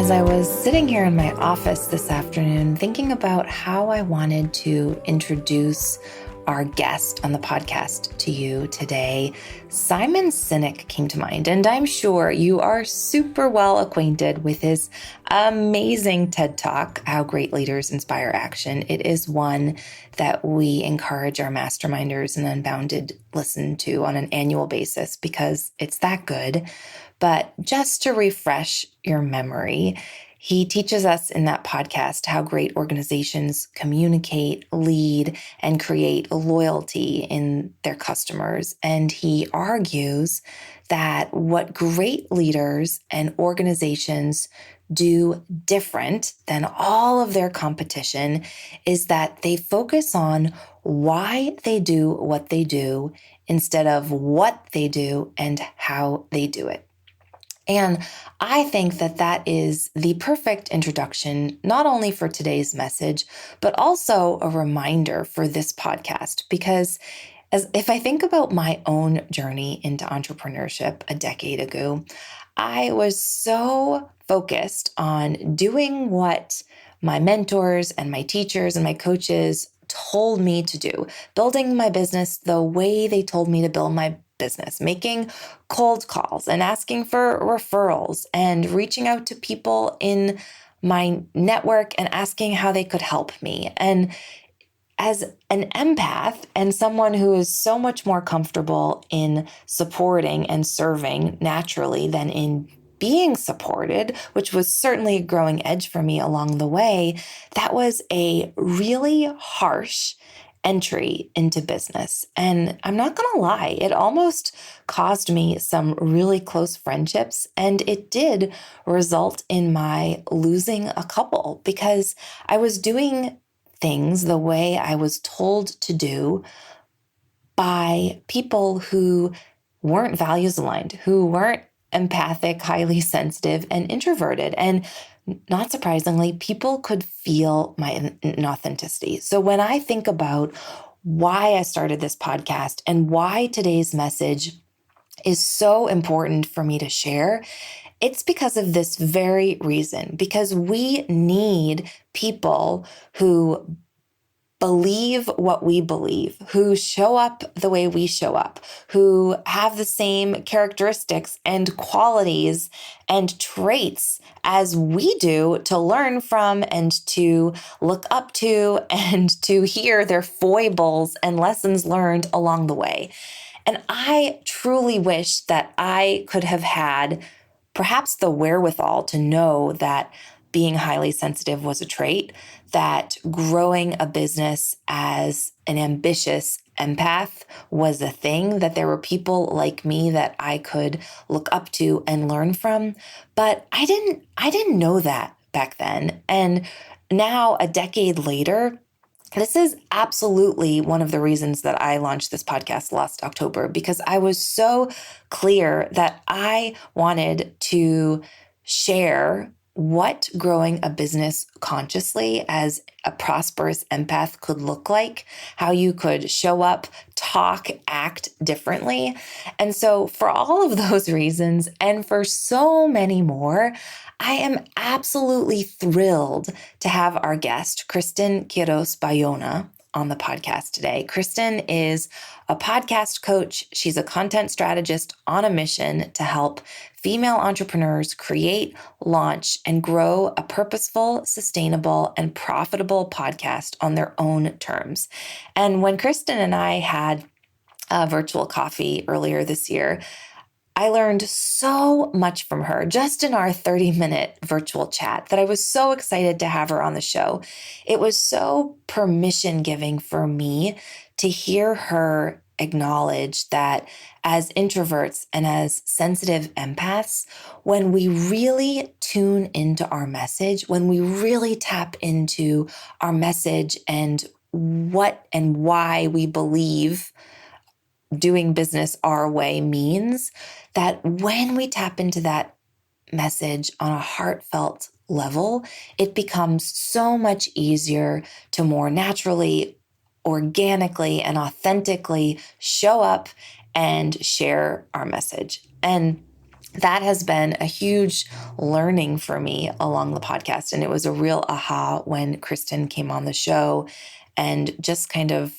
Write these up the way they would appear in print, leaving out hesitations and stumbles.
As I was sitting here in my office this afternoon, thinking about how I wanted to introduce our guest on the podcast to you today, Simon Sinek came to mind, and I'm sure you are super well acquainted with his amazing TED Talk, How Great Leaders Inspire Action. It is one that we encourage our masterminders and Unbounded listen to on an annual basis because it's that good. But just to refresh your memory, he teaches us in that podcast how great organizations communicate, lead, and create loyalty in their customers. And he argues that what great leaders and organizations do different than all of their competition is that they focus on why they do what they do instead of what they do and how they do it. And I think that that is the perfect introduction, not only for today's message, but also a reminder for this podcast. Because if I think about my own journey into entrepreneurship a decade ago, I was so focused on doing what my mentors and my teachers and my coaches told me to do, building my business the way they told me to build my business, making cold calls and asking for referrals and reaching out to people in my network and asking how they could help me. And as an empath and someone who is so much more comfortable in supporting and serving naturally than in being supported, which was certainly a growing edge for me along the way, that was a really harsh entry into business. And I'm not going to lie, it almost caused me some really close friendships. And it did result in my losing a couple because I was doing things the way I was told to do by people who weren't values aligned, who weren't empathic, highly sensitive, and introverted. And not surprisingly, people could feel my inauthenticity. So when I think about why I started this podcast and why today's message is so important for me to share, it's because of this very reason, because we need people who believe what we believe, who show up the way we show up, who have the same characteristics and qualities and traits as we do to learn from and to look up to and to hear their foibles and lessons learned along the way. And I truly wish that I could have had perhaps the wherewithal to know that being highly sensitive was a trait, that growing a business as an ambitious empath was a thing, that there were people like me that I could look up to and learn from. But I didn't know that back then. And now, a decade later, this is absolutely one of the reasons that I launched this podcast last October, because I was so clear that I wanted to share what growing a business consciously as a prosperous empath could look like, how you could show up, talk, act differently. And so for all of those reasons, and for so many more, I am absolutely thrilled to have our guest, Kristin Quiroz Bayona, on the podcast today. Kristin is a podcast coach. She's a content strategist on a mission to help female entrepreneurs create, launch, and grow a purposeful, sustainable, and profitable podcast on their own terms. And when Kristin and I had a virtual coffee earlier this year, I learned so much from her just in our 30-minute virtual chat that I was so excited to have her on the show. It was so permission-giving for me to hear her acknowledge that as introverts and as sensitive empaths, when we really tune into our message, when we really tap into our message and what and why we believe doing business our way means, that when we tap into that message on a heartfelt level, it becomes so much easier to more naturally, organically, and authentically show up and share our message. And that has been a huge learning for me along the podcast. And it was a real aha when Kristin came on the show and just kind of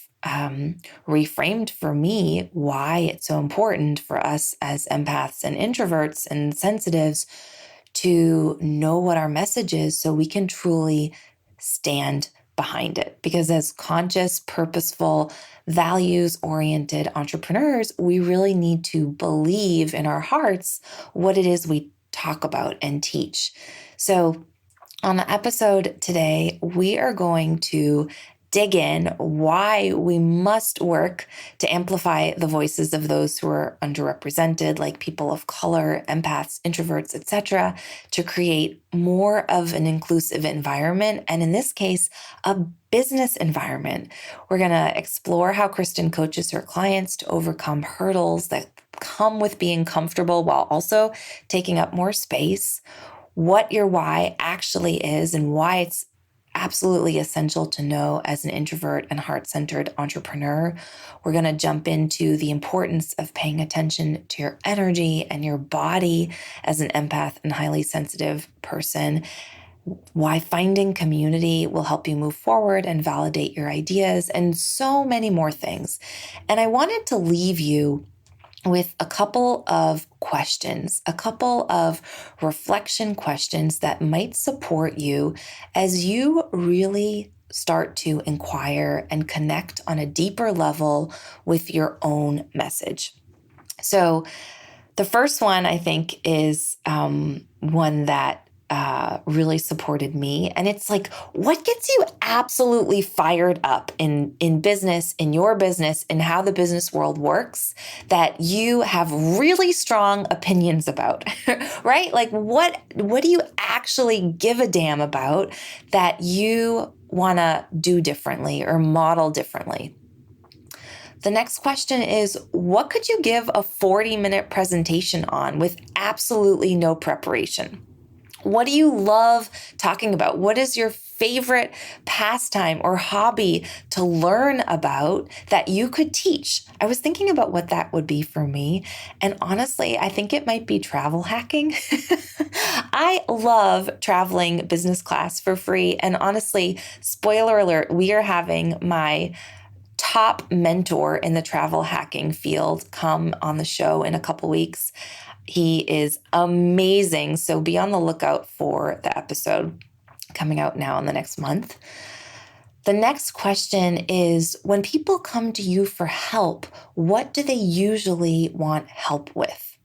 reframed for me why it's so important for us as empaths and introverts and sensitives to know what our message is so we can truly stand behind it. Because as conscious, purposeful, values-oriented entrepreneurs, we really need to believe in our hearts what it is we talk about and teach. So on the episode today, we are going to dig in why we must work to amplify the voices of those who are underrepresented, like people of color, empaths, introverts, etc., to create more of an inclusive environment, and in this case, a business environment. We're going to explore how Kristin coaches her clients to overcome hurdles that come with being comfortable while also taking up more space, what your why actually is, and why it's absolutely essential to know as an introvert and heart-centered entrepreneur. We're going to jump into the importance of paying attention to your energy and your body as an empath and highly sensitive person, why finding community will help you move forward and validate your ideas, and so many more things. And I wanted to leave you with a couple of questions, a couple of reflection questions that might support you as you really start to inquire and connect on a deeper level with your own message. So the first one, I think, is one that really supported me. And it's like, what gets you absolutely fired up in business, in your business, in how the business world works that you have really strong opinions about, right? Like what do you actually give a damn about that you want to do differently or model differently? The next question is, what could you give a 40-minute presentation on with absolutely no preparation? What do you love talking about? What is your favorite pastime or hobby to learn about that you could teach? I was thinking about what that would be for me. And honestly, I think it might be travel hacking. I love traveling business class for free. And honestly, spoiler alert, we are having my top mentor in the travel hacking field come on the show in a couple weeks. He is amazing. So be on the lookout for the episode coming out now in the next month. The next question is, when people come to you for help, what do they usually want help with?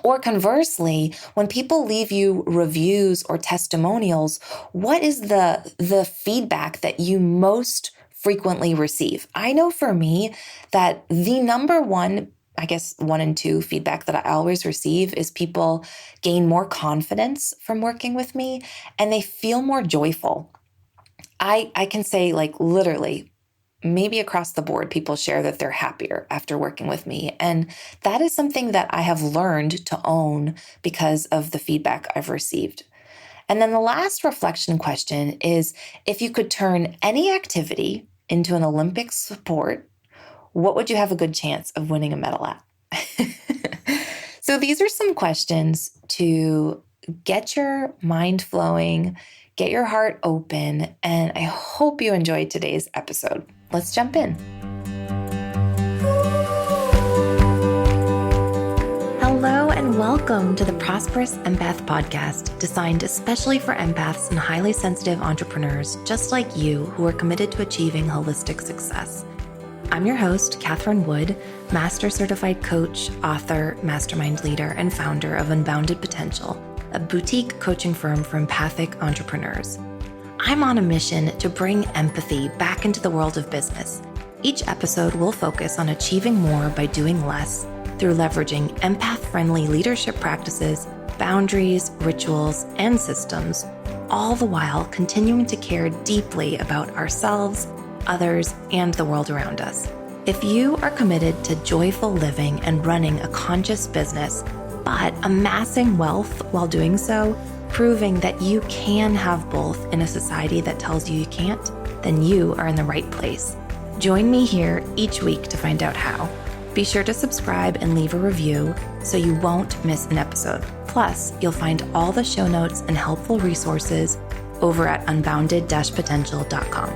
Or conversely, when people leave you reviews or testimonials, what is the feedback that you most frequently receive? I know for me that the number one, I guess 1 and 2 feedback that I always receive is people gain more confidence from working with me and they feel more joyful. I can say, like, literally, maybe across the board, people share that they're happier after working with me. And that is something that I have learned to own because of the feedback I've received. And then the last reflection question is, if you could turn any activity into an Olympic sport, what would you have a good chance of winning a medal at? So these are some questions to get your mind flowing, get your heart open, and I hope you enjoyed today's episode. Let's jump in. Hello and welcome to the Prosperous Empath Podcast, designed especially for empaths and highly sensitive entrepreneurs just like you who are committed to achieving holistic success. I'm your host, Catherine Wood, Master Certified Coach, author, mastermind leader, and founder of Unbounded Potential, a boutique coaching firm for empathic entrepreneurs. I'm on a mission to bring empathy back into the world of business. Each episode will focus on achieving more by doing less through leveraging empath-friendly leadership practices, boundaries, rituals, and systems, all the while continuing to care deeply about ourselves, others, and the world around us. If you are committed to joyful living and running a conscious business, but amassing wealth while doing so, proving that you can have both in a society that tells you can't, then you are in the right place. Join me here each week to find out how. Be sure to subscribe and leave a review so you won't miss an episode. Plus, you'll find all the show notes and helpful resources over at unbounded-potential.com.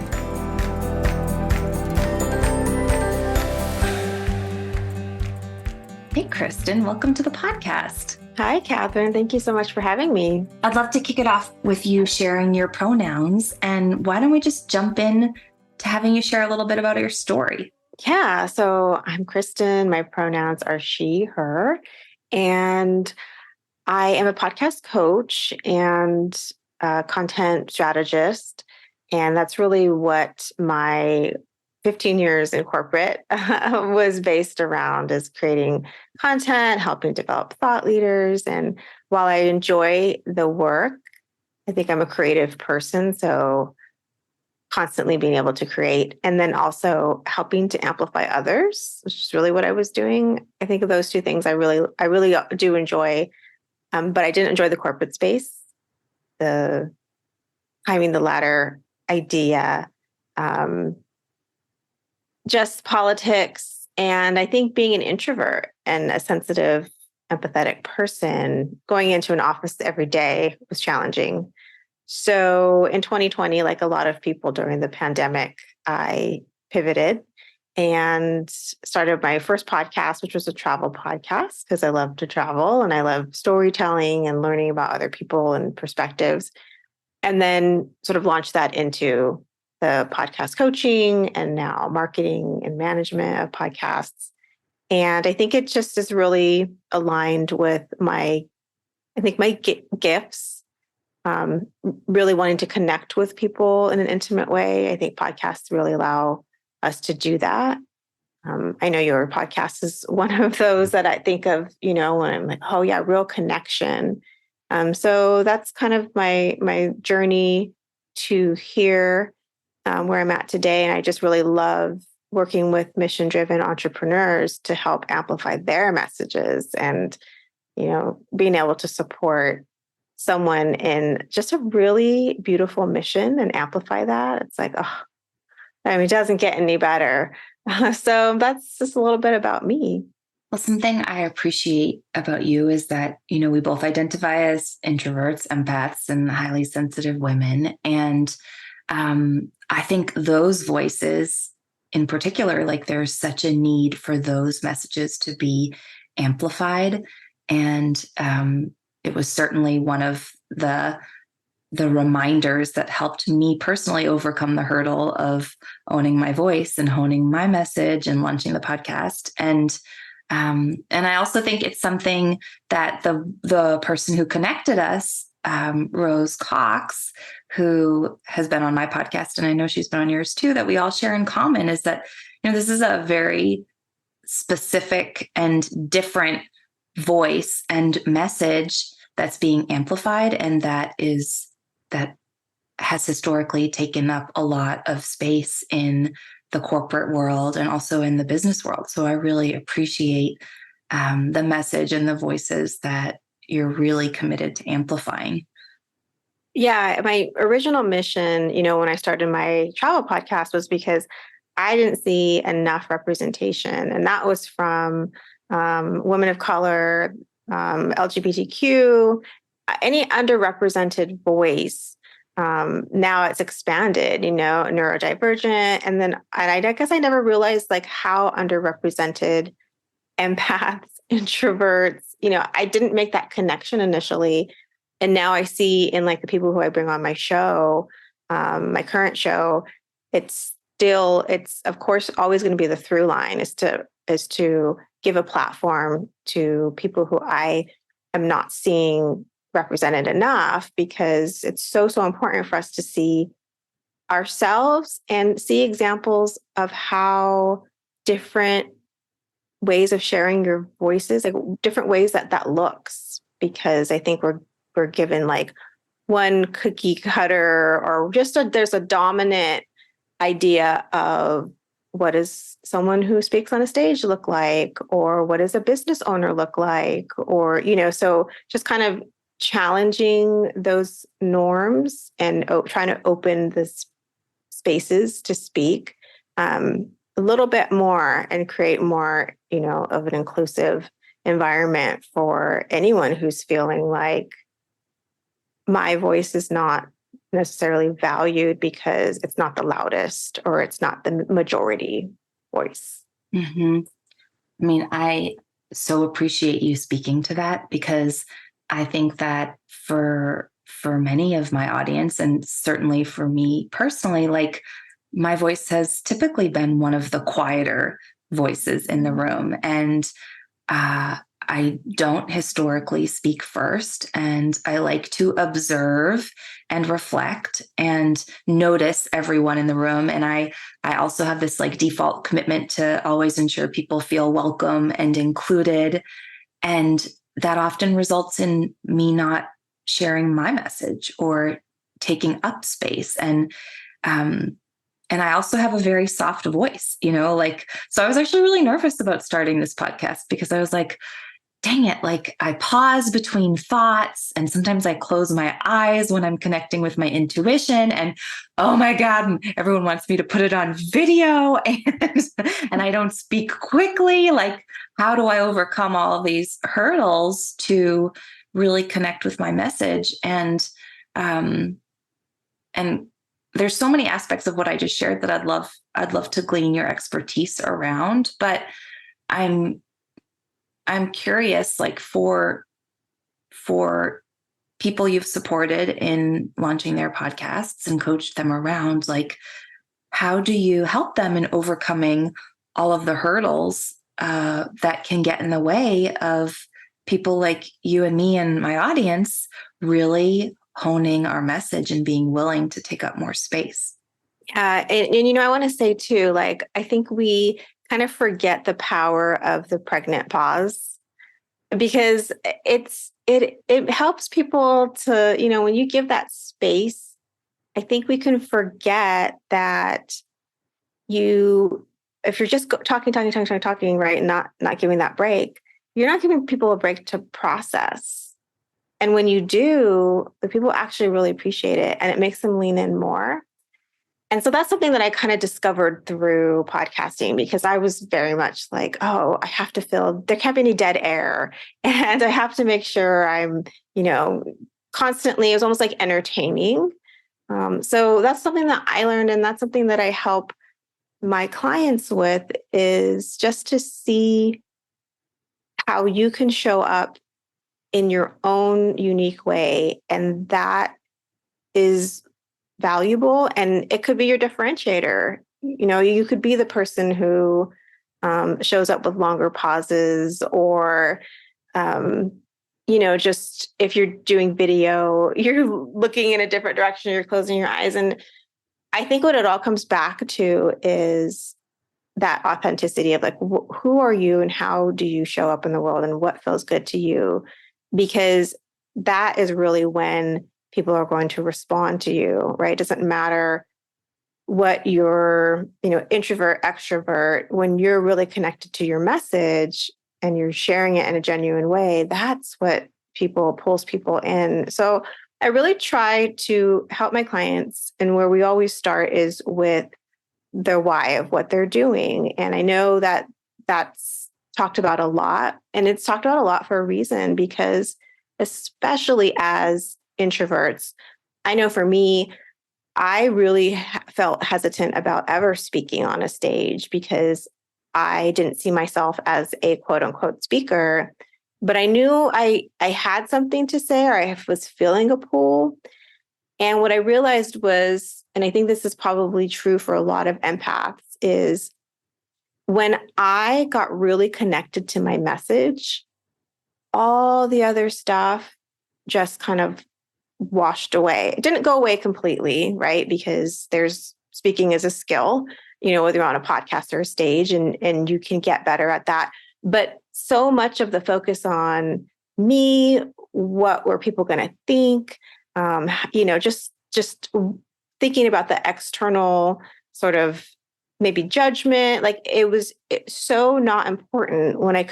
Hey, Kristin, welcome to the podcast. Hi, Catherine. Thank you so much for having me. I'd love to kick it off with you sharing your pronouns. And why don't we just jump in to having you share a little bit about your story? Yeah, so I'm Kristin. My pronouns are she, her, and I am a podcast coach and a content strategist. And that's really what my 15 years in corporate was based around, is creating content, helping develop thought leaders. And while I enjoy the work, I think I'm a creative person. So constantly being able to create and then also helping to amplify others, which is really what I was doing. I think of those two things I really do enjoy. But I didn't enjoy the corporate space, the climbing the ladder idea, just politics. And I think being an introvert and a sensitive, empathetic person, going into an office every day was challenging. So in 2020, like a lot of people during the pandemic, I pivoted and started my first podcast, which was a travel podcast, because I love to travel and I love storytelling and learning about other people and perspectives. And then sort of launched that into the podcast coaching and now marketing and management of podcasts. And I think it just is really aligned with my gifts. Really wanting to connect with people in an intimate way. I think podcasts really allow us to do that. I know your podcast is one of those that I think of, when I'm like, oh yeah, real connection. So that's kind of my journey to here, where I'm at today. And I just really love working with mission-driven entrepreneurs to help amplify their messages and, being able to support someone in just a really beautiful mission and amplify that. It's like, it doesn't get any better. So that's just a little bit about me. Well, something I appreciate about you is that, we both identify as introverts, empaths, and highly sensitive women. And I think those voices in particular, like there's such a need for those messages to be amplified. And it was certainly one of the reminders that helped me personally overcome the hurdle of owning my voice and honing my message and launching the podcast. And I also think it's something that the person who connected us, Rose Cox, who has been on my podcast, and I know she's been on yours too, that we all share in common is that, this is a very specific and different voice and message that's being amplified, and that has historically taken up a lot of space in the corporate world and also in the business world. So I really appreciate the message and the voices that you're really committed to amplifying. Yeah, my original mission, when I started my travel podcast was because I didn't see enough representation. And that was from women of color, LGBTQ, any underrepresented voice. Now it's expanded, neurodivergent. And I guess I never realized like how underrepresented empaths, introverts, I didn't make that connection initially. And now I see in like the people who I bring on my show, my current show, it's of course always going to be the through line is to give a platform to people who I am not seeing represented enough, because it's so important for us to see ourselves and see examples of how different ways of sharing your voices, like different ways that looks, because I think we're given like one cookie cutter or just there's a dominant idea of what does someone who speaks on a stage look like, or what does a business owner look like, or, so just kind of challenging those norms and trying to open the spaces to speak a little bit more and create more, of an inclusive environment for anyone who's feeling like my voice is not necessarily valued because it's not the loudest or it's not the majority voice. Mm-hmm. I mean, I so appreciate you speaking to that, because I think that for many of my audience, and certainly for me personally, like, my voice has typically been one of the quieter voices in the room. And I don't historically speak first, and I like to observe and reflect and notice everyone in the room. And I also have this like default commitment to always ensure people feel welcome and included. And that often results in me not sharing my message or taking up space. And I also have a very soft voice, like, so I was actually really nervous about starting this podcast, because I was like, dang it, like, I pause between thoughts, and sometimes I close my eyes when I'm connecting with my intuition. And oh my God, everyone wants me to put it on video, and I don't speak quickly. Like, how do I overcome all of these hurdles to really connect with my message? And there's so many aspects of what I just shared that I'd love to glean your expertise around. But I'm curious, like, for people you've supported in launching their podcasts and coached them around, like, how do you help them in overcoming all of the hurdles that can get in the way of people like you and me and my audience really honing our message and being willing to take up more space? Yeah. And I want to say too, like, I think we kind of forget the power of the pregnant pause, because it helps people to, when you give that space, I think we can forget that if you're just talking, right, and not giving that break, you're not giving people a break to process. And when you do, the people actually really appreciate it, and it makes them lean in more. And so that's something that I kind of discovered through podcasting, because I was very much like, oh, I have to there can't be any dead air. And I have to make sure I'm, constantly, it was almost like entertaining. So that's something that I learned. And that's something that I help my clients with, is just to see how you can show up in your own unique way. And that is valuable, and it could be your differentiator. You could be the person who shows up with longer pauses, or just if you're doing video, you're looking in a different direction, you're closing your eyes. And I think what it all comes back to is that authenticity of, like, who are you and how do you show up in the world and what feels good to you? Because that is really when people are going to respond to you, right? It doesn't matter what you're, introvert, extrovert, when you're really connected to your message and you're sharing it in a genuine way, that's what pulls people in. So I really try to help my clients. And where we always start is with their why of what they're doing. And I know that that's talked about a lot, and it's talked about a lot for a reason, because especially as introverts, I know for me, I really felt hesitant about ever speaking on a stage, because I didn't see myself as a quote unquote speaker, but I knew I had something to say, or I was feeling a pull. And what I realized was, and I think this is probably true for a lot of empaths, is when I got really connected to my message, all the other stuff just kind of washed away. It didn't go away completely, right? Because speaking is a skill, whether you're on a podcast or a stage, and you can get better at that. But so much of the focus on me, what were people going to think? Just thinking about the external sort of maybe judgment, like it's so not important when I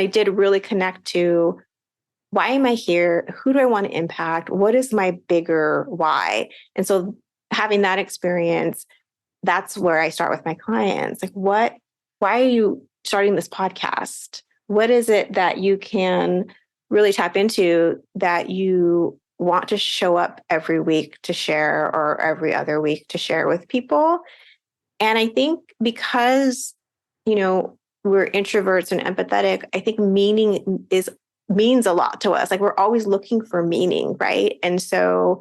did really connect to, why am I here? Who do I want to impact? What is my bigger why? And so having that experience that's where I start with my clients. Like, why are you starting this podcast? What is it that you can really tap into that you want to show up every week to share, or every other week to share with people? And I think because, we're introverts and empathetic, I think meaning means a lot to us. Like, we're always looking for meaning, right? And so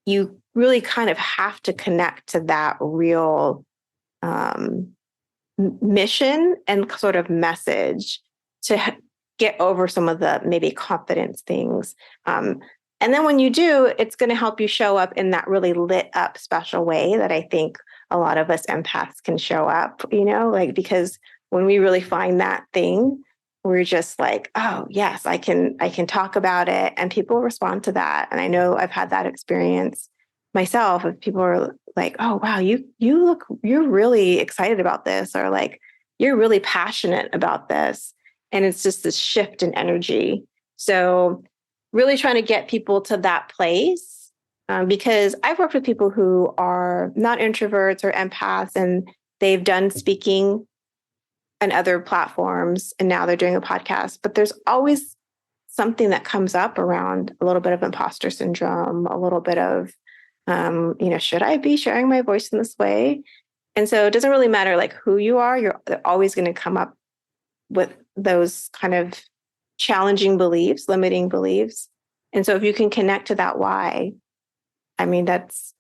you really kind of have to connect to that real mission and sort of message to get over some of the maybe confidence things. And then when you do, it's going to help you show up in that really lit up special way that I think a lot of us empaths can show up, like, because when we really find that thing, we're just like, oh yes, I can talk about it, and people respond to that. And I know I've had that experience myself, if people are like, oh wow, you're really excited about this, or like, you're really passionate about this. And it's just this shift in energy. So really trying to get people to that place, because I've worked with people who are not introverts or empaths, and they've done speaking and other platforms, and now they're doing a podcast. But there's always something that comes up around a little bit of imposter syndrome, a little bit of, should I be sharing my voice in this way? And so it doesn't really matter like who you are, you're always going to come up with those kind of challenging beliefs, limiting beliefs. And so if you can connect to that why, I mean, that's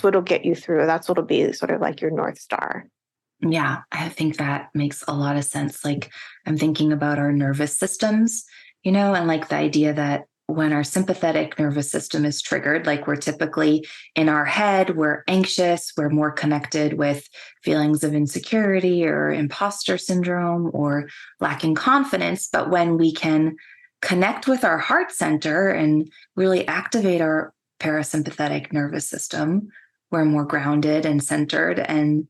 what'll get you through. That's what'll be sort of like your North Star. Yeah, I think that makes a lot of sense. Like, I'm thinking about our nervous systems, and like the idea that when our sympathetic nervous system is triggered, like we're typically in our head, we're anxious, we're more connected with feelings of insecurity or imposter syndrome or lacking confidence. But when we can connect with our heart center and really activate our parasympathetic nervous system, we're more grounded and centered. And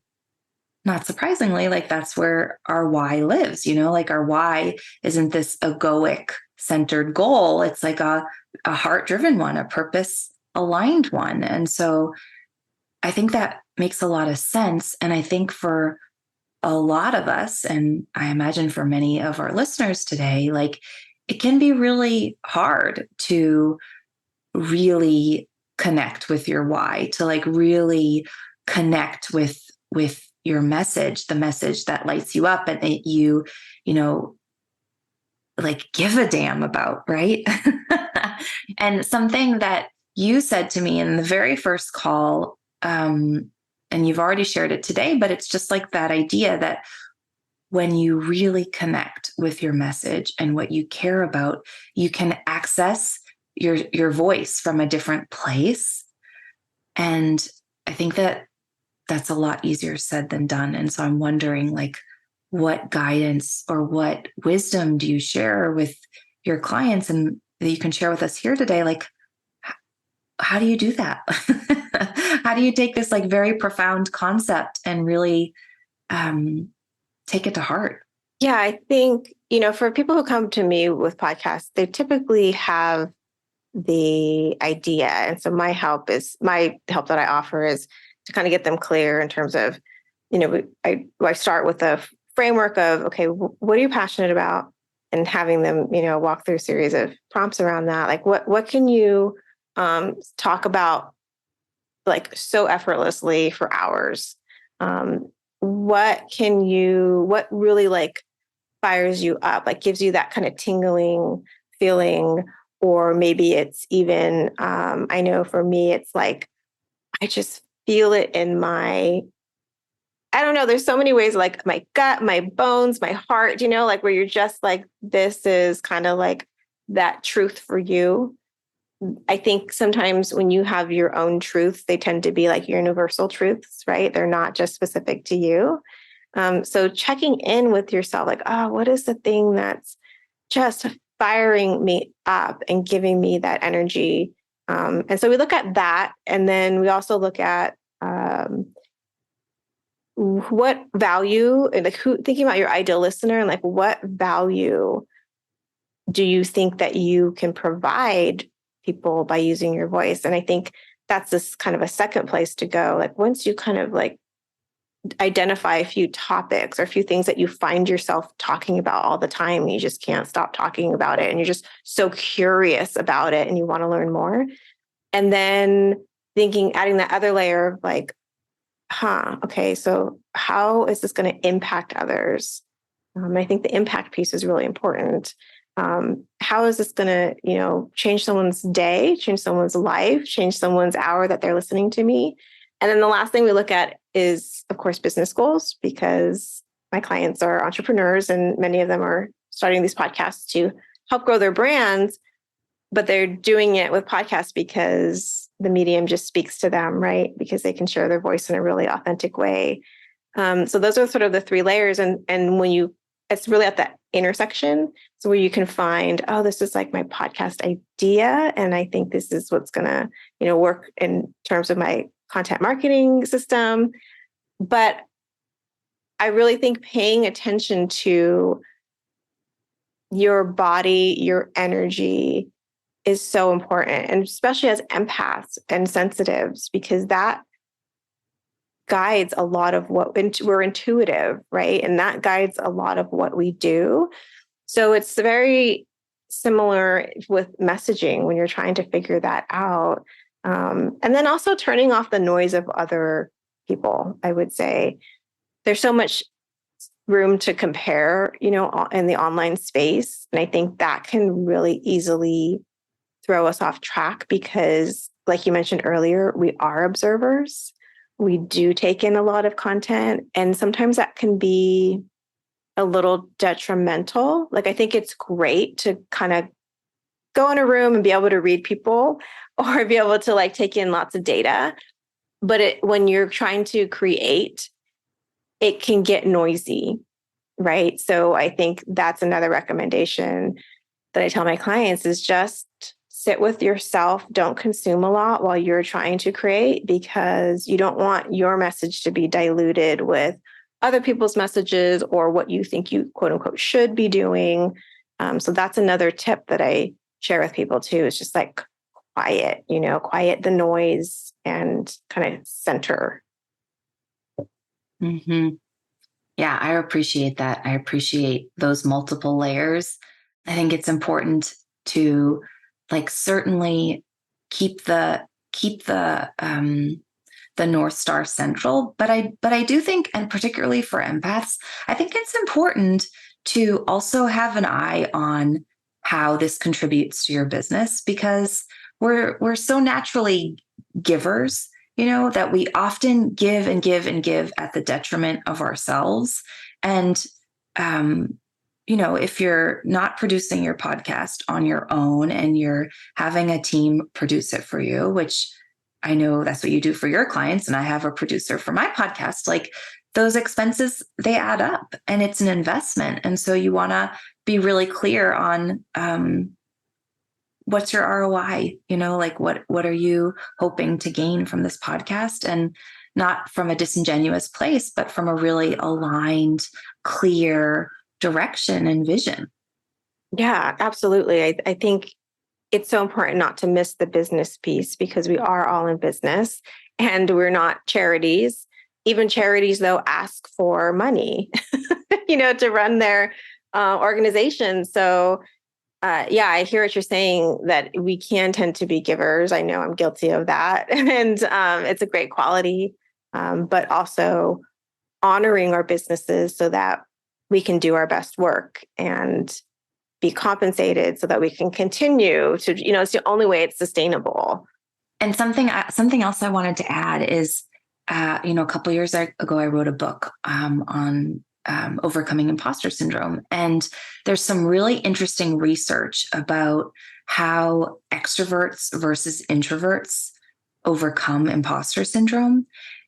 not surprisingly, like that's where our why lives, like our why isn't this egoic centered goal. It's like a heart driven one, a purpose aligned one. And so I think that makes a lot of sense. And I think for a lot of us, and I imagine for many of our listeners today, like it can be really hard to really connect with your why, to like really connect with your message, the message that lights you up and that you like give a damn about, right? And something that you said to me in the very first call, and you've already shared it today, but it's just like that idea that when you really connect with your message and what you care about, you can access your voice from a different place. And I think that that's a lot easier said than done. And so I'm wondering, like, what guidance or what wisdom do you share with your clients and that you can share with us here today? Like, how do you do that? How do you take this like very profound concept and really take it to heart? Yeah, I think, for people who come to me with podcasts, they typically have the idea. And so my help that I offer is to kind of get them clear in terms of, I start with a framework of, okay, what are you passionate about? And having them, walk through a series of prompts around that. Like, what can you talk about like so effortlessly for hours? What really like fires you up, like gives you that kind of tingling feeling? Or maybe it's even, I know for me, it's like, I just feel it in I don't know, there's so many ways, like my gut, my bones, my heart, like where you're just like, this is kind of like that truth for you. I think sometimes when you have your own truths, they tend to be like universal truths, right? They're not just specific to you. So checking in with yourself, like, oh, what is the thing that's just firing me up and giving me that energy? And so we look at that. And then we also look at what value, like thinking about your ideal listener and like what value do you think that you can provide people by using your voice? And I think that's this kind of a second place to go. Like once you kind of like identify a few topics or a few things that you find yourself talking about all the time, you just can't stop talking about it. And you're just so curious about it and you want to learn more. And then adding that other layer of like, okay, so how is this going to impact others? I think the impact piece is really important. How is this going to, change someone's day, change someone's life, change someone's hour that they're listening to me? And then the last thing we look at is, of course, business goals, because my clients are entrepreneurs and many of them are starting these podcasts to help grow their brands, but they're doing it with podcasts because the medium just speaks to them, right? Because they can share their voice in a really authentic way. So those are sort of the three layers. And it's really at that intersection. So where you can find, this is like my podcast idea. And I think this is what's going to, work in terms of my content marketing system. But I really think paying attention to your body, your energy is so important. And especially as empaths and sensitives, because that guides a lot of what we're intuitive, right? And that guides a lot of what we do. So it's very similar with messaging when you're trying to figure that out. And then also turning off the noise of other people, I would say. There's so much room to compare, in the online space. And I think that can really easily throw us off track because, like you mentioned earlier, we are observers. We do take in a lot of content, and sometimes that can be a little detrimental. Like, I think it's great to kind of go in a room and be able to read people or be able to like take in lots of data. But when you're trying to create, it can get noisy, right? So I think that's another recommendation that I tell my clients is just sit with yourself. Don't consume a lot while you're trying to create, because you don't want your message to be diluted with other people's messages or what you think you quote unquote should be doing. So that's another tip that I share with people too, is just like quiet the noise and kind of center. Mm-hmm. Yeah, I appreciate that. I appreciate those multiple layers. I think it's important to like certainly keep the North Star central, but I do think, and particularly for empaths, I think it's important to also have an eye on how this contributes to your business, because we're so naturally givers, that we often give and give and give at the detriment of ourselves. And if you're not producing your podcast on your own and you're having a team produce it for you, which I know that's what you do for your clients, and I have a producer for my podcast, like those expenses, they add up and it's an investment. And so you want to be really clear on what's your ROI, like what are you hoping to gain from this podcast? And not from a disingenuous place, but from a really aligned, clear direction and vision. Yeah, absolutely. I think it's so important not to miss the business piece, because we are all in business and we're not charities. Even charities, though, ask for money, to run their organization. So, I hear what you're saying, that we can tend to be givers. I know I'm guilty of that. And it's a great quality, but also honoring our businesses so that we can do our best work and be compensated so that we can continue to, it's the only way it's sustainable. And something else I wanted to add is, a couple of years ago, I wrote a book on overcoming imposter syndrome. And there's some really interesting research about how extroverts versus introverts overcome imposter syndrome.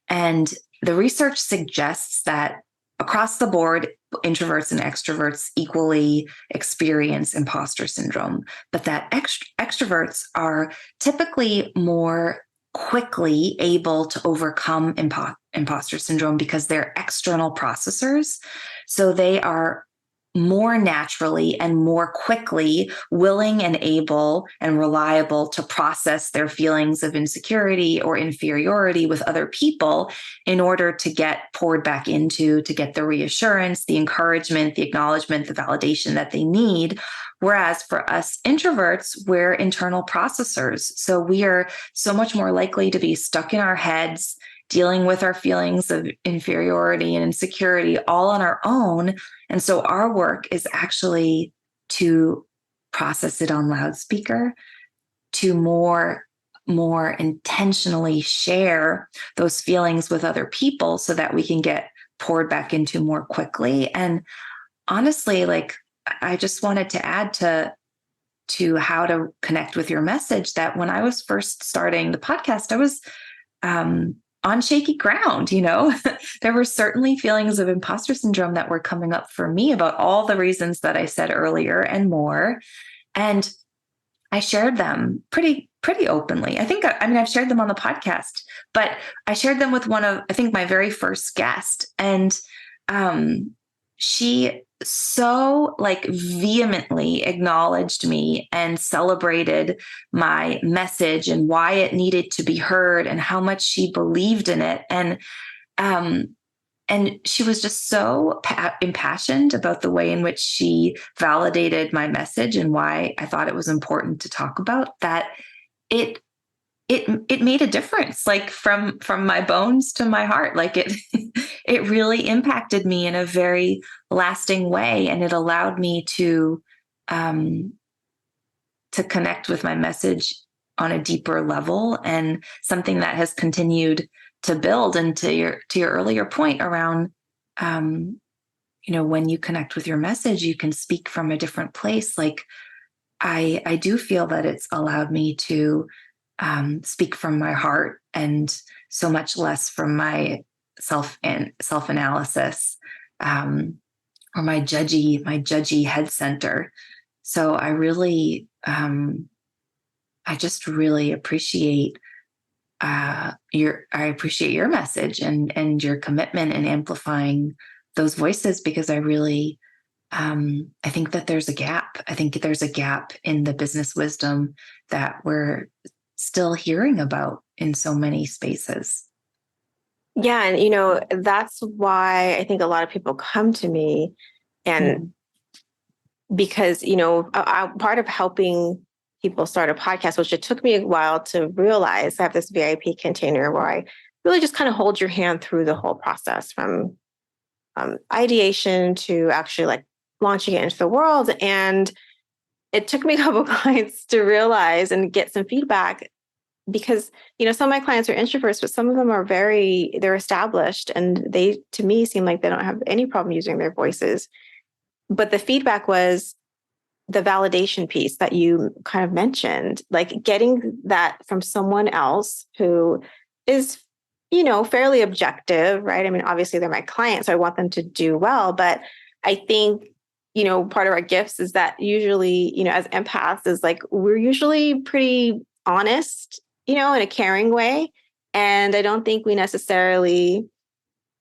And the research suggests that across the board, introverts and extroverts equally experience imposter syndrome, but that extroverts are typically more quickly able to overcome imposter syndrome because they're external processors. So they are more naturally and more quickly willing and able and reliable to process their feelings of insecurity or inferiority with other people in order to get poured back into, to get the reassurance, the encouragement, the acknowledgement, the validation that they need. Whereas for us introverts, we're internal processors. So we are so much more likely to be stuck in our heads, dealing with our feelings of inferiority and insecurity all on our own. And so our work is actually to process it on loudspeaker, to more intentionally share those feelings with other people so that we can get poured back into more quickly. And honestly, like, I just wanted to add to how to connect with your message that when I was first starting the podcast, I was on shaky ground. There were certainly feelings of imposter syndrome that were coming up for me about all the reasons that I said earlier and more. And I shared them pretty openly. I've shared them on the podcast, but I shared them with one of, I think, my very first guest. And she so vehemently acknowledged me and celebrated my message and why it needed to be heard and how much she believed in it. And she was just so impassioned about the way in which she validated my message and why I thought it was important to talk about, that it made a difference, from my bones to my heart. It really impacted me in a very lasting way. And it allowed me to connect with my message on a deeper level, and something that has continued to build. And to your earlier point around, when you connect with your message, you can speak from a different place. I do feel that it's allowed me to speak from my heart, and so much less from my self-analysis, or my judgy head center. So I really, I just really appreciate your message and your commitment in amplifying those voices, because I really, I think that there's a gap. I think there's a gap in the business wisdom that we're still hearing about in so many spaces. Yeah. And, that's why I think a lot of people come to me, and because, part of helping people start a podcast, which it took me a while to realize, I have this VIP container where I really just kind of hold your hand through the whole process from ideation to actually launching it into the world. And it took me a couple of clients to realize and get some feedback, because, some of my clients are introverts, but some of them are they're established, and they, to me, seem like they don't have any problem using their voices. But the feedback was the validation piece that you kind of mentioned, getting that from someone else who is, fairly objective, right? I mean, obviously they're my clients, so I want them to do well. But I think, part of our gifts is that usually, as empaths, is we're usually pretty honest, in a caring way. And I don't think we necessarily,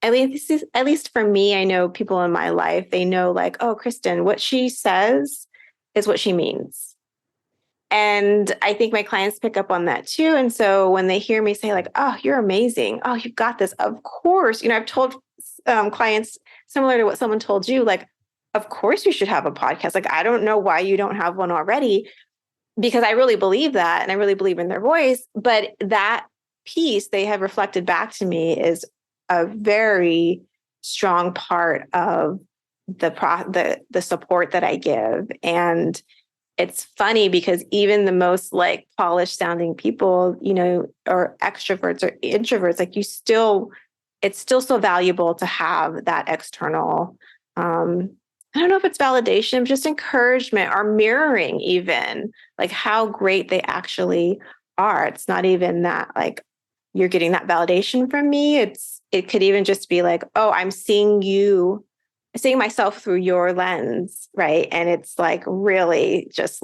at least for me, I know people in my life, they know oh, Kristin, what she says is what she means. And I think my clients pick up on that too. And so when they hear me say oh, you're amazing. Oh, you've got this. Of course. I've told clients similar to what someone told you, of course you should have a podcast. I don't know why you don't have one already, because I really believe that. And I really believe in their voice. But that piece they have reflected back to me is a very strong part of the support that I give. And it's funny because even the most polished sounding people, or extroverts or introverts, it's still so valuable to have that external, I don't know if it's validation, just encouragement or mirroring, even how great they actually are. It's not even that you're getting that validation from me. It could even just be oh, I'm seeing myself through your lens, right? And it's really just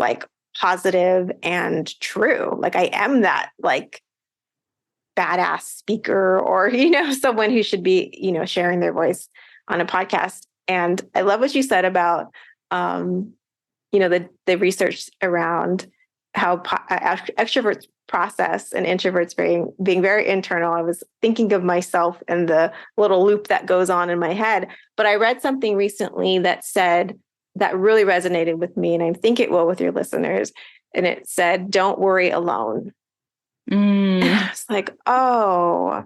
positive and true. I am that badass speaker, or someone who should be sharing their voice on a podcast. And I love what you said about the research around how extroverts process and introverts being very internal. I was thinking of myself and the little loop that goes on in my head. But I read something recently that really resonated with me, and I think it will with your listeners. And it said, "Don't worry alone." It's like, oh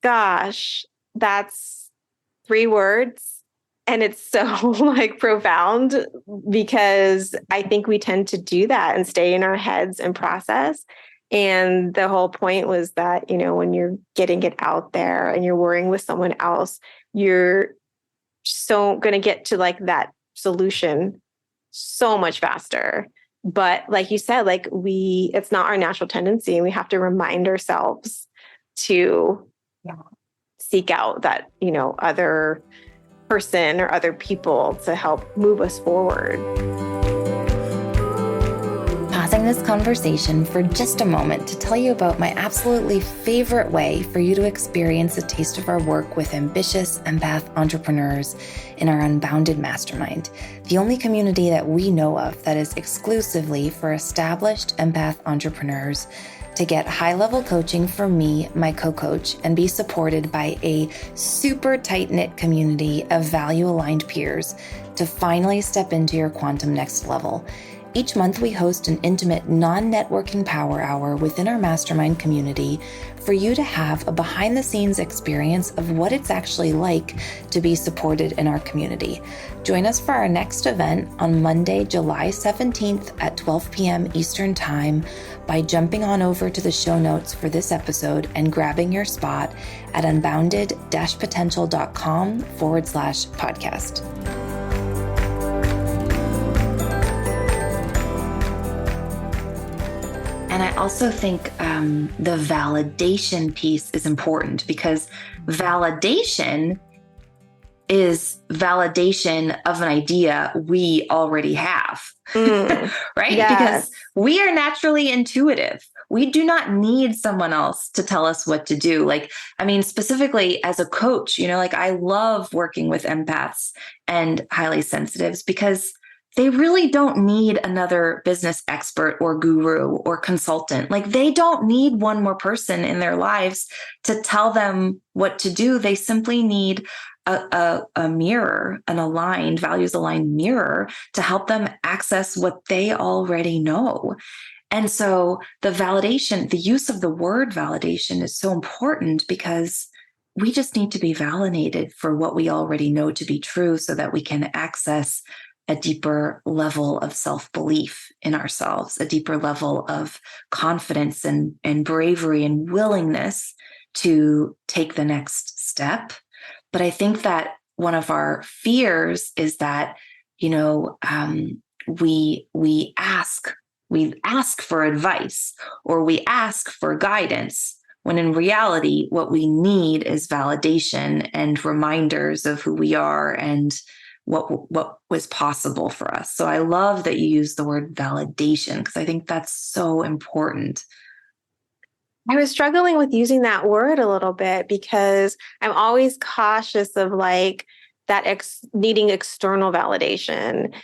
gosh, that's 3 words. And it's so like profound, because I think we tend to do that and stay in our heads and process. And the whole point was that, when you're getting it out there and you're worrying with someone else, you're so going to get to like that solution so much faster. But like you said, it's not our natural tendency, and we have to remind ourselves to seek out that, other person or other people to help move us forward. Pausing this conversation for just a moment to tell you about my absolutely favorite way for you to experience a taste of our work with ambitious empath entrepreneurs in our Unbounded Mastermind, the only community that we know of that is exclusively for established empath entrepreneurs, to get high-level coaching from me, my co-coach, and be supported by a super tight-knit community of value-aligned peers to finally step into your quantum next level. Each month, we host an intimate, non-networking power hour within our mastermind community for you to have a behind-the-scenes experience of what it's actually like to be supported in our community. Join us for our next event on Monday, July 17th at 12 p.m. Eastern Time by jumping on over to the show notes for this episode and grabbing your spot at unbounded-potential.com/podcast. And I also think the validation piece is important, because validation is validation of an idea we already have, right? Yes. Because we are naturally intuitive. We do not need someone else to tell us what to do. Specifically as a coach, I love working with empaths and highly sensitives, because they really don't need another business expert or guru or consultant. They don't need one more person in their lives to tell them what to do. They simply need a mirror, an values-aligned mirror to help them access what they already know. And so the use of the word validation is so important, because we just need to be validated for what we already know to be true, so that we can access a deeper level of self-belief in ourselves, a deeper level of confidence and bravery and willingness to take the next step. But I think that one of our fears is that, we ask for advice, or we ask for guidance, when in reality, what we need is validation and reminders of who we are and what was possible for us. So I love that you use the word validation, because I think that's so important. I was struggling with using that word a little bit, because I'm always cautious of needing external validation.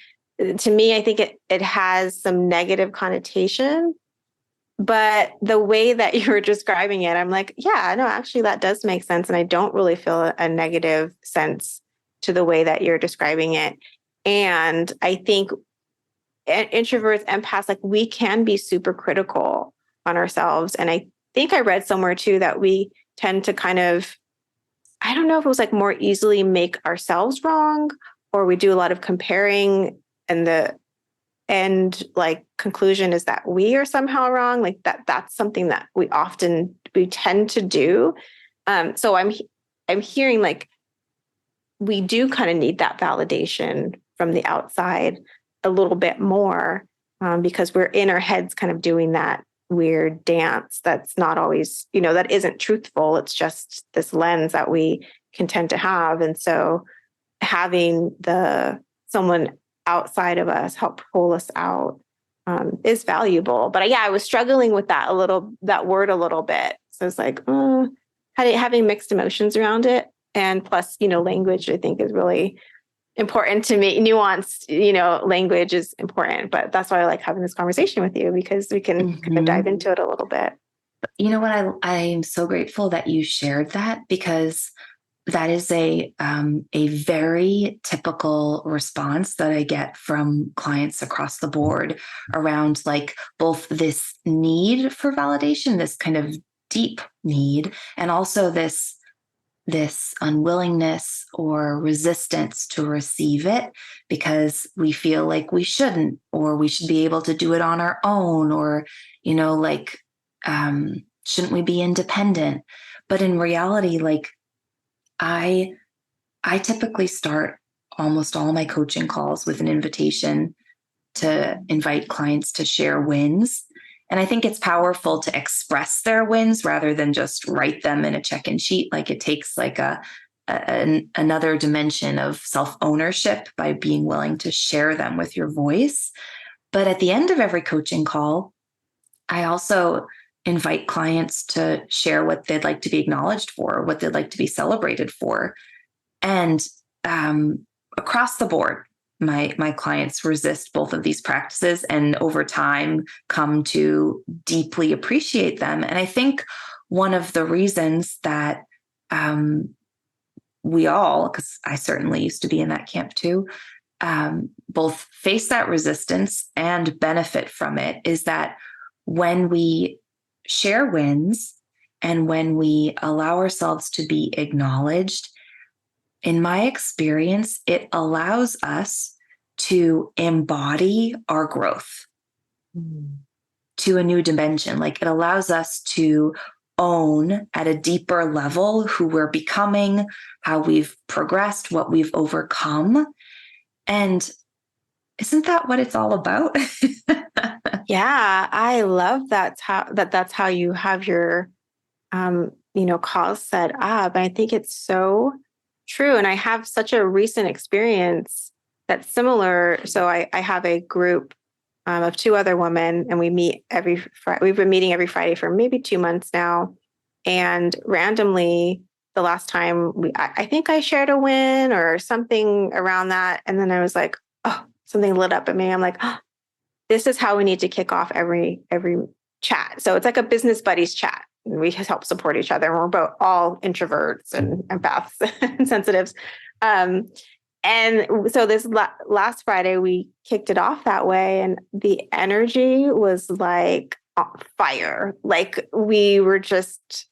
To me, I think it has some negative connotation, but the way that you were describing it, I'm like, yeah, no, actually that does make sense. And I don't really feel a negative sense to the way that you're describing it. And I think introverts, empaths, we can be super critical on ourselves. And I think I read somewhere too that we tend to kind of, I don't know if it was more easily make ourselves wrong, or we do a lot of comparing, and the end conclusion is that we are somehow wrong. That's something that we tend to do. So I'm hearing we do kind of need that validation from the outside a little bit more, because we're in our heads kind of doing that weird dance that's not always, that isn't truthful. It's just this lens that we can tend to have. And so having someone outside of us help pull us out is valuable. But I was struggling with that word a little bit. So it's having mixed emotions around it. And plus, language, I think, is really important to me. Nuanced, language is important, but that's why I like having this conversation with you, because we can kind of dive into it a little bit. You know what? I'm so grateful that you shared that, because that is a very typical response that I get from clients across the board around like both this need for validation, this kind of deep need, and also this unwillingness or resistance to receive it, because we feel like we shouldn't, or we should be able to do it on our own, or shouldn't we be independent? But in reality, like I typically start almost all my coaching calls with an invitation to invite clients to share wins. And I think it's powerful to express their wins rather than just write them in a check-in sheet. Like it takes like another dimension of self-ownership by being willing to share them with your voice. But at the end of every coaching call, I also invite clients to share what they'd like to be acknowledged for, what they'd like to be celebrated for. And across the board, my clients resist both of these practices, and over time come to deeply appreciate them. And I think one of the reasons that we all, because I certainly used to be in that camp too, both face that resistance and benefit from it, is that when we share wins and when we allow ourselves to be acknowledged, in my experience, it allows us to embody our growth to a new dimension. Like it allows us to own at a deeper level who we're becoming, how we've progressed, what we've overcome. And isn't that what it's all about? Yeah, I love that's how you have your calls set up. I think it's so true. And I have such a recent experience that's similar. So I have a group of two other women, and we meet every Friday. We've been meeting every Friday for maybe 2 months now. And randomly, the last time I think I shared a win or something around that. And then I was like, oh, something lit up at me. I'm like, oh, this is how we need to kick off every chat. So it's like a business buddies chat. We help support each other. We're both all introverts and empaths and sensitives. And so this last Friday, we kicked it off that way. And the energy was like fire. Like we were just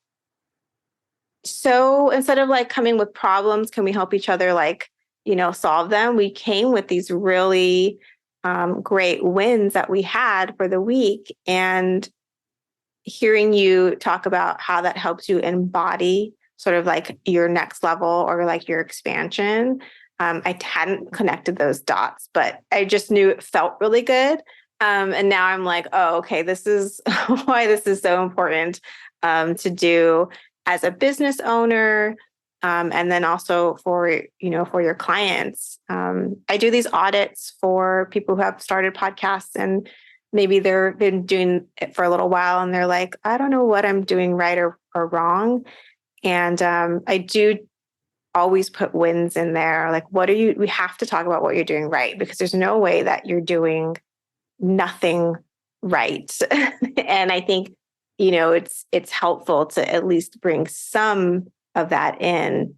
so, instead of like coming with problems, can we help each other solve them? We came with these really great wins that we had for the week. And hearing you talk about how that helps you embody sort of like your next level or like your expansion. I hadn't connected those dots, but I just knew it felt really good. And now I'm like, oh, okay, this is why this is so important to do as a business owner. And then also for your clients. I do these audits for people who have started podcasts, and maybe they've been doing it for a little while and they're like, I don't know what I'm doing right or wrong. And I do always put wins in there. Like, we have to talk about what you're doing right, because there's no way that you're doing nothing right. And I think, it's helpful to at least bring some of that in,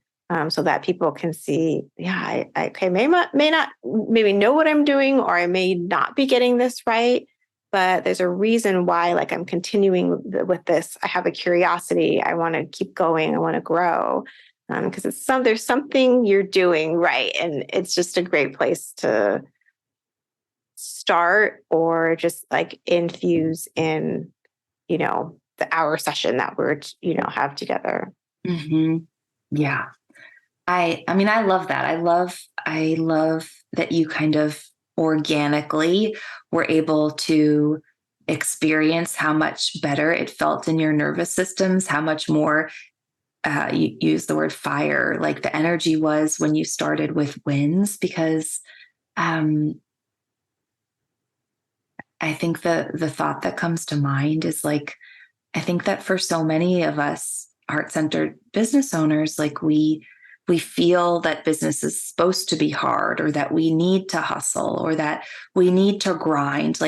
so that people can see, yeah, I may not maybe know what I'm doing, or I may not be getting this right, but there's a reason why, like, I'm continuing with this. I have a curiosity. I want to keep going. I want to grow, because there's something you're doing right, and it's just a great place to start, or just like infuse in, the hour session that we're have together. Mm-hmm. Yeah. I mean, I love that. I love that you kind of organically were able to experience how much better it felt in your nervous systems, how much more, you use the word fire, like the energy was when you started with wins, because I think the thought that comes to mind is like, I think that for so many of us heart-centered business owners, like we we feel that business is supposed to be hard, or that we need to hustle, or that we need to grind.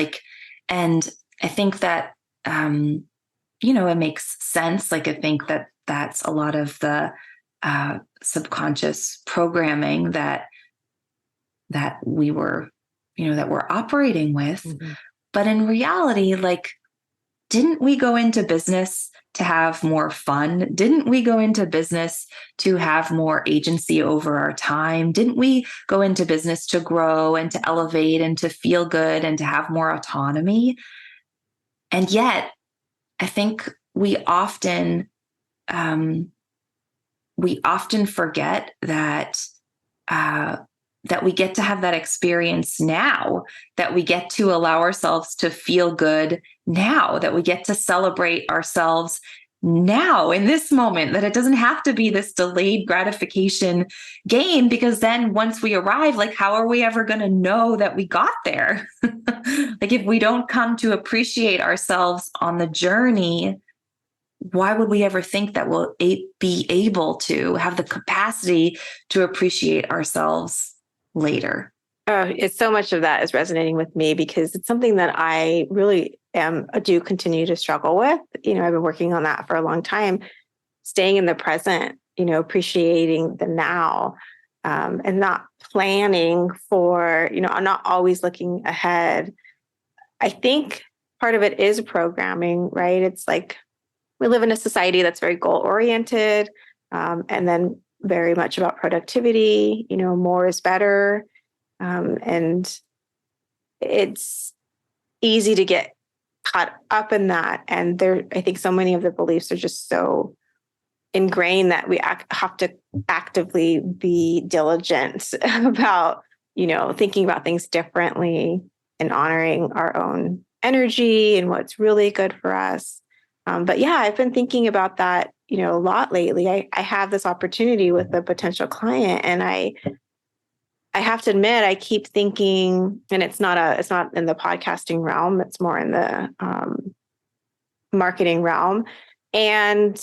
And I think that, it makes sense. I think that that's a lot of the subconscious programming that we were, that we're operating with. Mm-hmm. But in reality, didn't we go into business to have more fun? Didn't we go into business to have more agency over our time? Didn't we go into business to grow and to elevate and to feel good and to have more autonomy? And yet, I think we often forget that that we get to have that experience now, that we get to allow ourselves to feel good now, that we get to celebrate ourselves now in this moment, that it doesn't have to be this delayed gratification game, because then once we arrive, how are we ever going to know that we got there? If we don't come to appreciate ourselves on the journey, why would we ever think that we'll be able to have the capacity to appreciate ourselves later? Oh, it's so much of that is resonating with me, because it's something that I really do continue to struggle with. I've been working on that for a long time, staying in the present, appreciating the now, and not planning for, I'm not always looking ahead. I think part of it is programming, right? It's we live in a society that's very goal oriented, and then very much about productivity, more is better. And it's easy to get caught up in that. And I think so many of the beliefs are just so ingrained that we have to actively be diligent about, thinking about things differently and honoring our own energy and what's really good for us. But yeah, I've been thinking about that, a lot lately. I have this opportunity with a potential client, and I have to admit, I keep thinking, and it's not in the podcasting realm, it's more in the marketing realm. And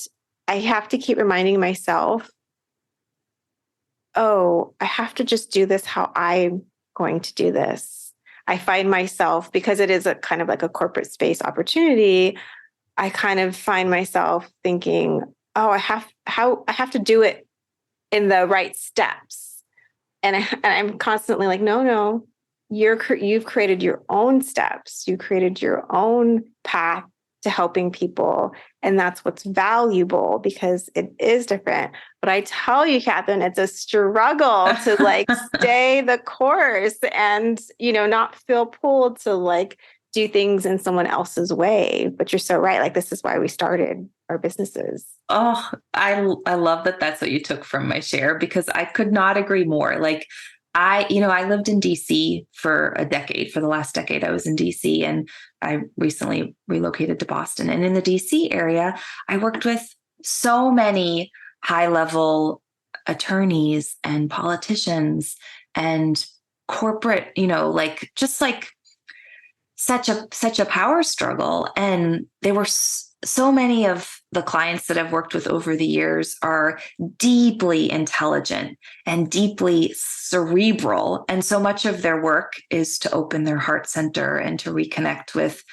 I have to keep reminding myself, I have to just do this how I'm going to do this. I find myself, because it is a kind of a corporate space opportunity, I kind of find myself thinking, I have to do it in the right steps. And I'm constantly no, you've created your own steps. You created your own path to helping people. And that's what's valuable, because it is different. But I tell you, Catherine, it's a struggle to stay the course and, not feel pulled to do things in someone else's way. But you're so right. This is why we started our businesses. Oh, I love that that's what you took from my share, because I could not agree more. I lived in DC for a decade. For the last decade, I was in DC, and I recently relocated to Boston. And in the DC area, I worked with so many high-level attorneys and politicians and corporate, such a power struggle. And they were so many of the clients that I've worked with over the years are deeply intelligent and deeply cerebral. And so much of their work is to open their heart center and to reconnect with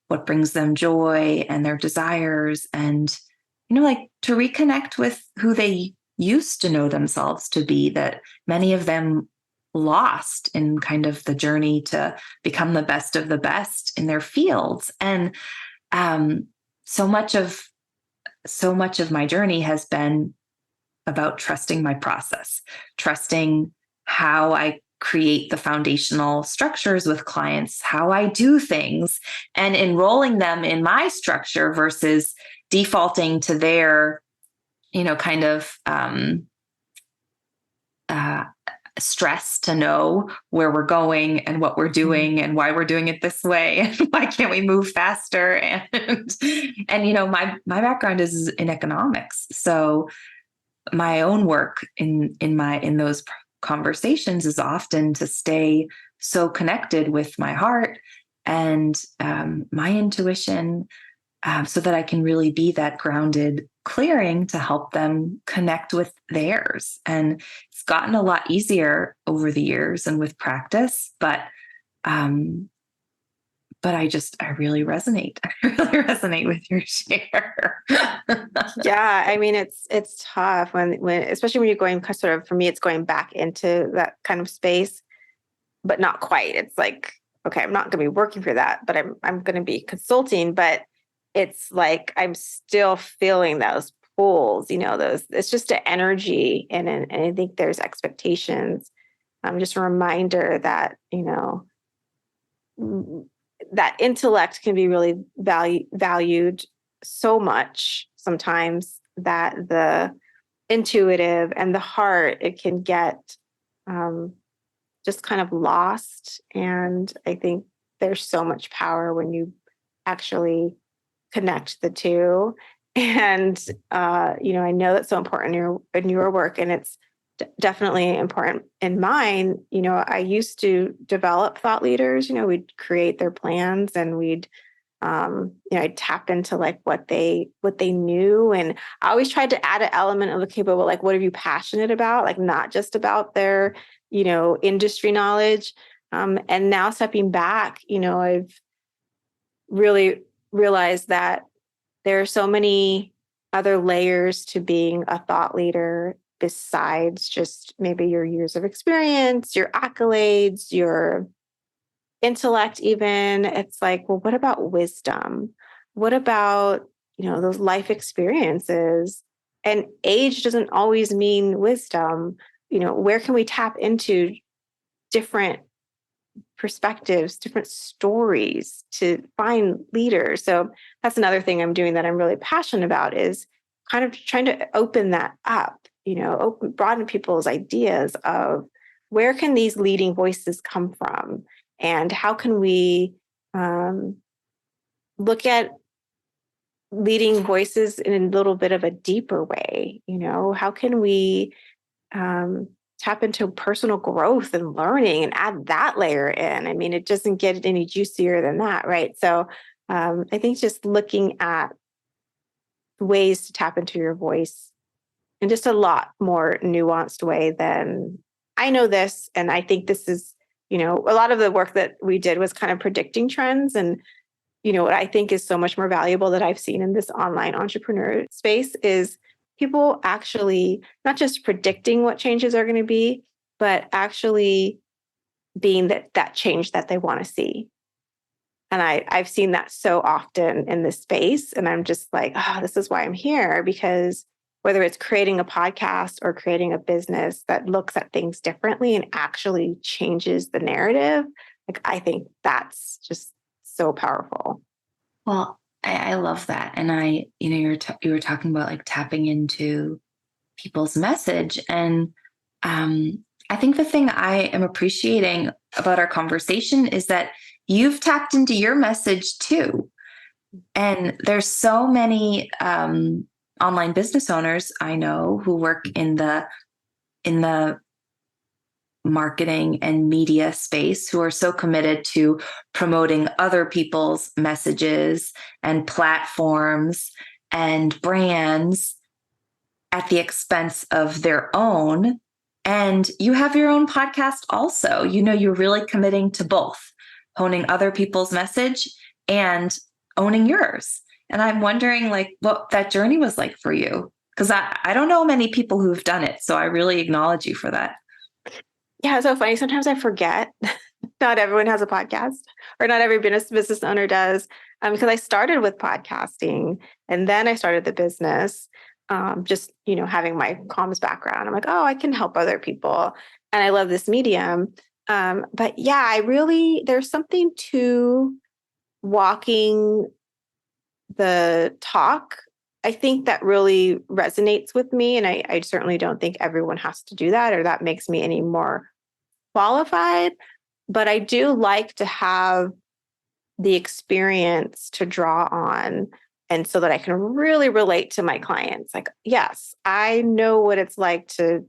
what brings them joy and their desires, and, to reconnect with who they used to know themselves to be, that many of them lost in kind of the journey to become the best of the best in their fields. And so much of my journey has been about trusting my process, trusting how I create the foundational structures with clients, how I do things, and enrolling them in my structure versus defaulting to their, kind of stress to know where we're going and what we're doing and why we're doing it this way and why can't we move faster. And my background is in economics, so my own work in those conversations is often to stay so connected with my heart and my intuition, so that I can really be that grounded clearing to help them connect with theirs. And it's gotten a lot easier over the years and with practice, but I really resonate. I really resonate with your share. Yeah, I mean, it's tough when especially when you're going sort of, for me, it's going back into that kind of space, but not quite. It's like, okay, I'm not going to be working for that, but I'm going to be consulting. But it's like I'm still feeling those pulls, it's just an energy, and I think there's expectations. Just a reminder that that intellect can be really valued so much sometimes, that the intuitive and the heart, it can get just kind of lost. And I think there's so much power when you actually connect the two. And I know that's so important in your work, and it's definitely important in mine. I used to develop thought leaders. We'd create their plans, and we'd I'd tap into like what they knew. And I always tried to add an element of, okay, but like, what are you passionate about? Like, not just about their, industry knowledge. And now stepping back, I've really realized that there are so many other layers to being a thought leader besides just maybe your years of experience, your accolades, your intellect. Even it's like, well, what about wisdom? What about those life experiences? And age doesn't always mean wisdom. Where can we tap into different perspectives, different stories to find leaders? So that's another thing I'm doing that I'm really passionate about, is kind of trying to open that up, broaden people's ideas of where can these leading voices come from, and how can we look at leading voices in a little bit of a deeper way. How can we tap into personal growth and learning and add that layer in? I mean, it doesn't get any juicier than that, right? So I think just looking at ways to tap into your voice in just a lot more nuanced way than, I know this, and I think this is, a lot of the work that we did was kind of predicting trends. And what I think is so much more valuable that I've seen in this online entrepreneur space is people actually not just predicting what changes are going to be, but actually being that change that they want to see. And I've seen that so often in this space. And I'm just like, oh, this is why I'm here. Because whether it's creating a podcast or creating a business that looks at things differently and actually changes the narrative, like, I think that's just so powerful. Well, I love that. And you were talking about like tapping into people's message. And I think the thing I am appreciating about our conversation is that you've tapped into your message too. And there's so many online business owners I know who work in the marketing and media space who are so committed to promoting other people's messages and platforms and brands at the expense of their own. And you have your own podcast also. You're really committing to both honing other people's message and owning yours. And I'm wondering like what that journey was like for you, because I don't know many people who've done it. So I really acknowledge you for that. Yeah, it's so funny. Sometimes I forget not everyone has a podcast, or not every business owner does. Because I started with podcasting, and then I started the business. Just, having my comms background, I'm like, oh, I can help other people. And I love this medium. But yeah, there's something to walking the talk, I think, that really resonates with me. And I certainly don't think everyone has to do that, or that makes me any more qualified. But I do like to have the experience to draw on, and so that I can really relate to my clients. Like, yes, I know what it's like to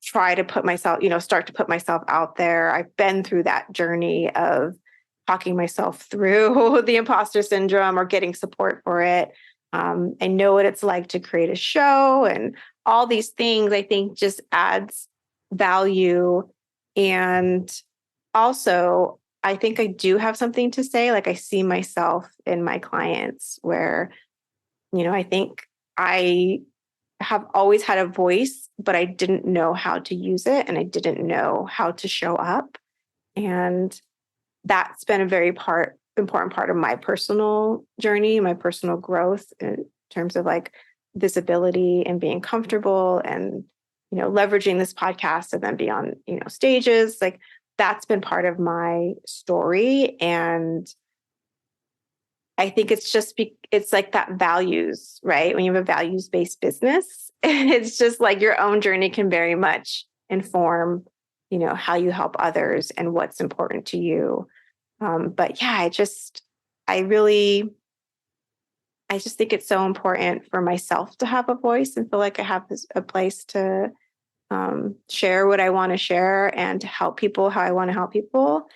try to put myself, start to put myself out there. I've been through that journey of talking myself through the imposter syndrome or getting support for it. I know what it's like to create a show, and all these things I think just adds value. And also, I think I do have something to say. Like, I see myself in my clients where, I think I have always had a voice, but I didn't know how to use it, and I didn't know how to show up. And that's been a very important part of my personal journey, my personal growth in terms of like visibility and being comfortable and, leveraging this podcast and then be on, stages. Like, that's been part of my story. And I think it's just, it's like that values, right? When you have a values-based business, it's just like your own journey can very much inform, how you help others and what's important to you. But yeah, I just think it's so important for myself to have a voice and feel like I have a place to share what I want to share and to help people how I want to help people.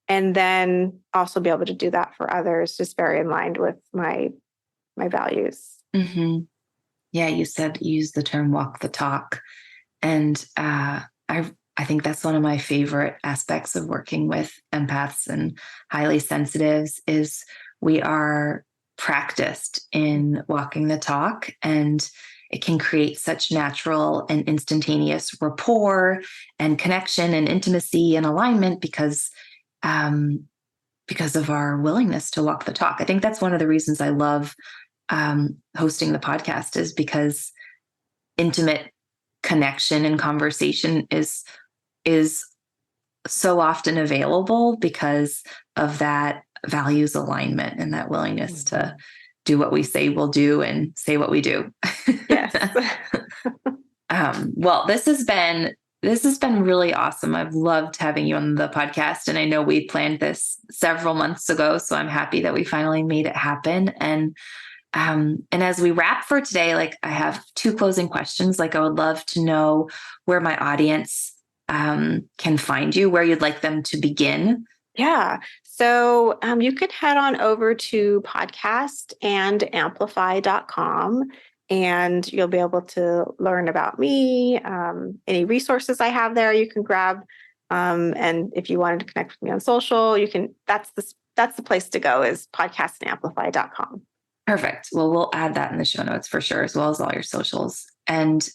And then also be able to do that for others, just very in line with my values. Mm-hmm. Yeah, you used the term walk the talk. And I think that's one of my favorite aspects of working with empaths and highly sensitives is we are practiced in walking the talk, and it can create such natural and instantaneous rapport and connection and intimacy and alignment because of our willingness to walk the talk. I think that's one of the reasons I love hosting the podcast, is because intimate connection and conversation is so often available because of that values alignment and that willingness to do what we say we'll do and say what we do. Yes. Well, this has been really awesome. I've loved having you on the podcast, and I know we planned this several months ago, so I'm happy that we finally made it happen. And as we wrap for today, like, I have 2 closing questions. Like, I would love to know where my audience can find you, where you'd like them to begin. Yeah. So you could head on over to podcastandamplify.com, and you'll be able to learn about me, any resources I have there you can grab. And if you wanted to connect with me on social, you can, that's the place to go, is podcastandamplify.com. Perfect. Well, we'll add that in the show notes for sure, as well as all your socials. And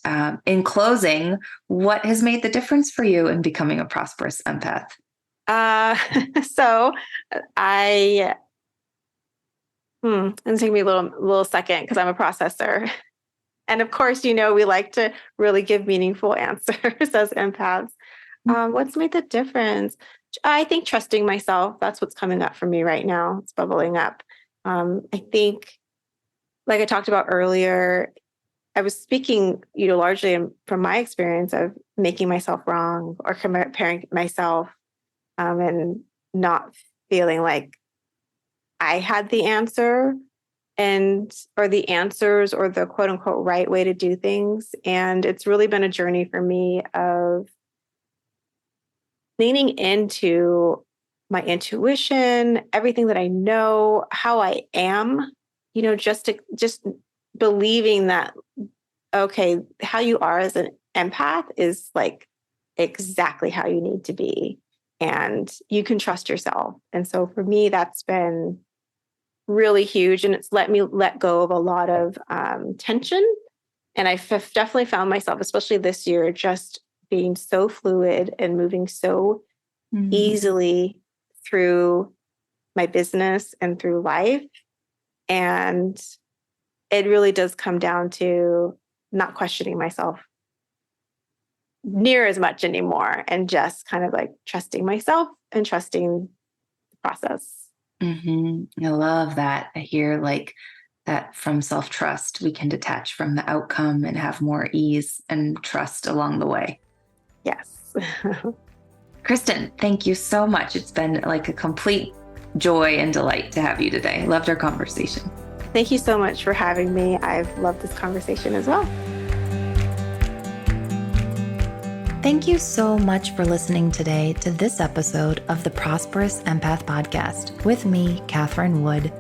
in closing, what has made the difference for you in becoming a prosperous empath? So it's taking me a little second because I'm a processor. And of course, we like to really give meaningful answers as empaths. What's made the difference? I think trusting myself. That's what's coming up for me right now. It's bubbling up. I think, like I talked about earlier, I was speaking, largely from my experience of making myself wrong or comparing myself, and not feeling like I had the answer or the answers or the quote unquote right way to do things. And it's really been a journey for me of leaning into my intuition, everything that I know, how I am, just believing that, okay, how you are as an empath is like exactly how you need to be. And you can trust yourself. And so for me, that's been really huge. And it's let me let go of a lot of tension. And I've definitely found myself, especially this year, just being so fluid and moving so easily through my business and through life. And it really does come down to not questioning myself near as much anymore, and just kind of like trusting myself and trusting the process. Mm-hmm. I love that. I hear like that from self-trust, we can detach from the outcome and have more ease and trust along the way. Yes. Kristin, thank you so much. It's been like a complete joy and delight to have you today. Loved our conversation. Thank you so much for having me. I've loved this conversation as well. Thank you so much for listening today to this episode of the Prosperous Empath Podcast with me, Catherine Wood.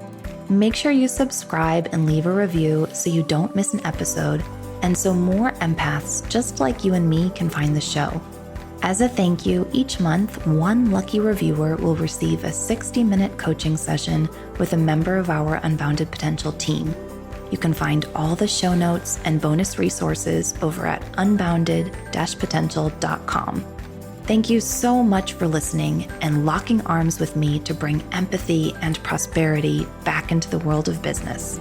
Make sure you subscribe and leave a review so you don't miss an episode, and so more empaths just like you and me can find the show. As a thank you, each month, one lucky reviewer will receive a 60-minute coaching session with a member of our Unbounded Potential team. You can find all the show notes and bonus resources over at unbounded-potential.com. Thank you so much for listening and locking arms with me to bring empathy and prosperity back into the world of business.